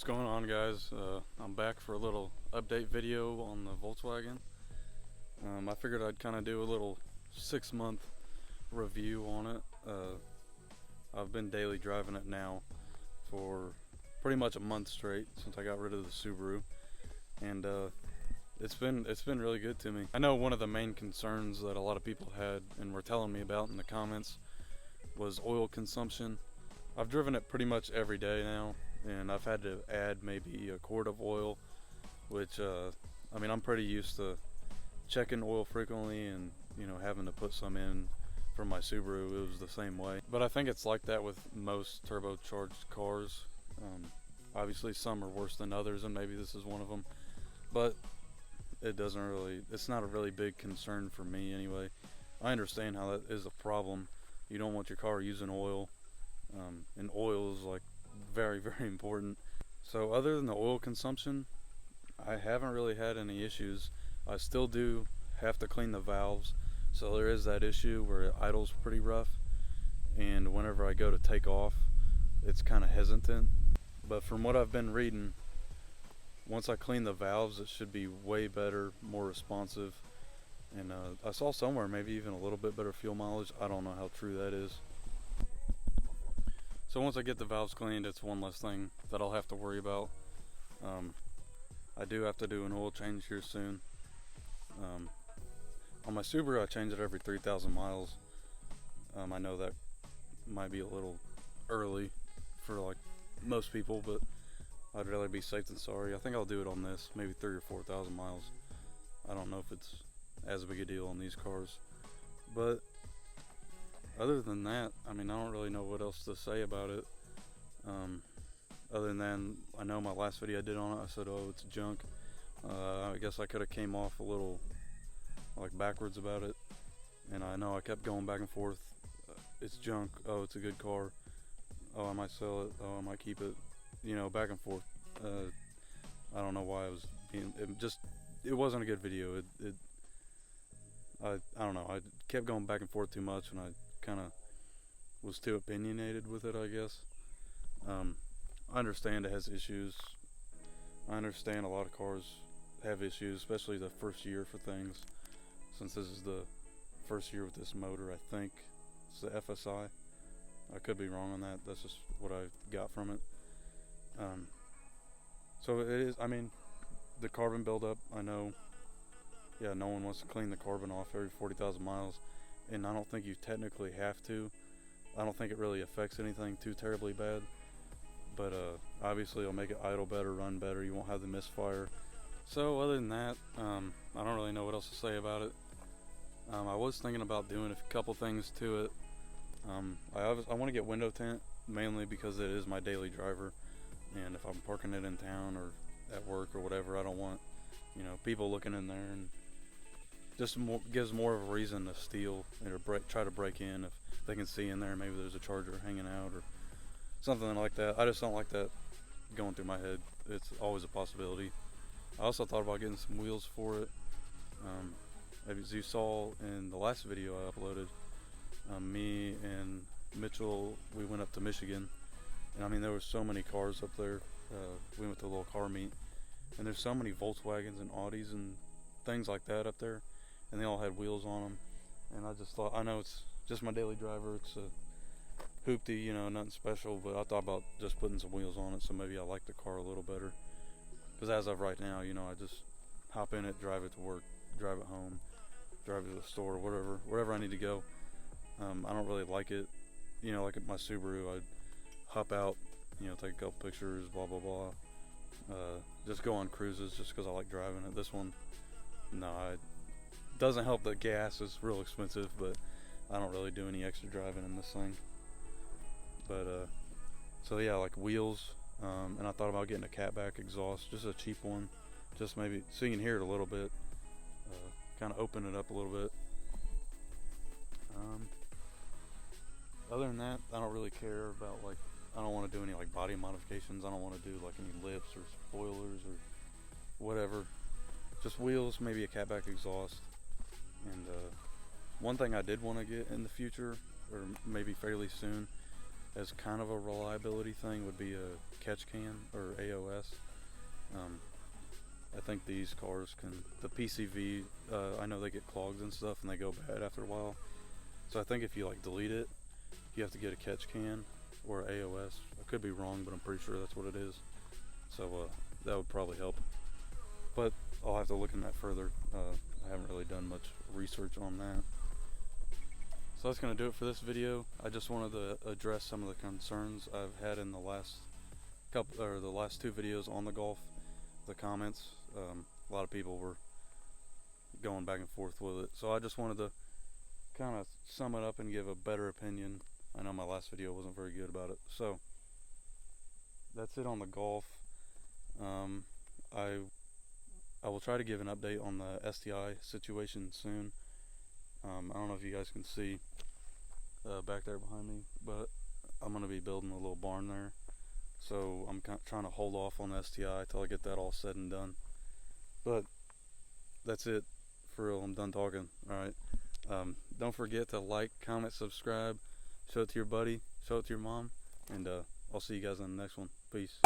going on, guys? I'm back for a little update video on the Volkswagen. I figured I'd kind of do a little 6-month review on it. I've been daily driving it now for pretty much a month straight since I got rid of the Subaru, and it's been really good to me. I know one of the main concerns that a lot of people had and were telling me about in the comments was oil consumption. I've driven it pretty much every day now, and I've had to add maybe a quart of oil, which I mean, I'm pretty used to checking oil frequently and having to put some in. For my Subaru, it was the same way, but I think it's like that with most turbocharged cars. Obviously some are worse than others, and maybe this is one of them, but it's not a really big concern for me anyway. I understand how that is a problem. You don't want your car using oil, and oil is like very, very important. So other than the oil consumption, I haven't really had any issues. I still do have to clean the valves, so there is that issue where it idles pretty rough, and whenever I go to take off, it's kind of hesitant. But from what I've been reading, once I clean the valves, it should be way better, more responsive, and I saw somewhere maybe even a little bit better fuel mileage. I don't know how true that is. So once I get the valves cleaned, it's one less thing that I'll have to worry about. I do have to do an oil change here soon. On my Subaru, I change it every 3,000 miles. I know that might be a little early for like most people, but I'd rather be safe than sorry. I think I'll do it on this, maybe 3,000 or 4,000 miles. I don't know if it's as big a deal on these cars, but other than that, I mean, I don't really know what else to say about it. Other than I know my last video I did on it, I said, oh, it's junk. I guess I could have came off a little like backwards about it, and I know I kept going back and forth. It's junk. Oh, it's a good car. Oh, I might sell it. Oh, I might keep it. Back and forth. I don't know why I was being. It wasn't a good video. I don't know. I kept going back and forth too much, and I kind of was too opinionated with it, I guess. I understand it has issues. I understand a lot of cars have issues, especially the first year for things. Since this is the first year with this motor, I think it's the FSI. I could be wrong on that. That's just what I got from it. So it is. I mean, the carbon buildup. I know. Yeah, no one wants to clean the carbon off every 40,000 miles, and I don't think you technically have to. I don't think it really affects anything too terribly bad, but obviously it'll make it idle better, run better. You won't have the misfire. So other than that, I don't really know what else to say about it. I was thinking about doing a couple things to it. I want to get window tint, mainly because it is my daily driver, and if I'm parking it in town or at work or whatever, I don't want people looking in there, and just gives more of a reason to steal or try to break in if they can see in there. Maybe there's a charger hanging out or something like that. I just don't like that going through my head. It's always a possibility. I also thought about getting some wheels for it. As you saw in the last video I uploaded, me and Mitchell, we went up to Michigan, and I mean, there were so many cars up there. We went to a little car meet, and there's so many Volkswagens and Audis and things like that up there, and they all had wheels on them. And I just thought, I know it's just my daily driver, it's a hoopty, nothing special, but I thought about just putting some wheels on it, so maybe I like the car a little better. Because as of right now, I just hop in it, drive it to work, drive it home, drive it to the store, wherever I need to go. I don't really like it, like at my Subaru, I'd hop out, take a couple pictures, blah, blah, blah. Just go on cruises just because I like driving it. This one, no, it doesn't help that gas is real expensive, but I don't really do any extra driving in this thing. But, so yeah, like wheels. And I thought about getting a catback exhaust, just a cheap one, just maybe so you can hear it a little bit, kind of open it up a little bit. Other than that, I don't really care about, like, I don't want to do any like body modifications. I don't want to do like any lips or spoilers or whatever. Just wheels, maybe a catback exhaust. And one thing I did want to get in the future, or maybe fairly soon, as kind of a reliability thing would be a catch can or AOS. I think these cars can, the PCV, I know they get clogged and stuff and they go bad after a while. So I think if you like delete it, you have to get a catch can or AOS. I could be wrong, but I'm pretty sure that's what it is. So that would probably help. But I'll have to look in that further. I haven't really done much research on that. So that's going to do it for this video. I just wanted to address some of the concerns I've had in the last couple, or the last two videos on the Golf. The comments, a lot of people were going back and forth with it. So I just wanted to kind of sum it up and give a better opinion. I know my last video wasn't very good about it. So that's it on the Golf. I will try to give an update on the STI situation soon. I don't know if you guys can see back there behind me, but I'm going to be building a little barn there. So I'm trying to hold off on the STI till I get that all said and done. But that's it for real. I'm done talking. Alright. Don't forget to like, comment, subscribe, show it to your buddy, show it to your mom, and I'll see you guys on the next one. Peace.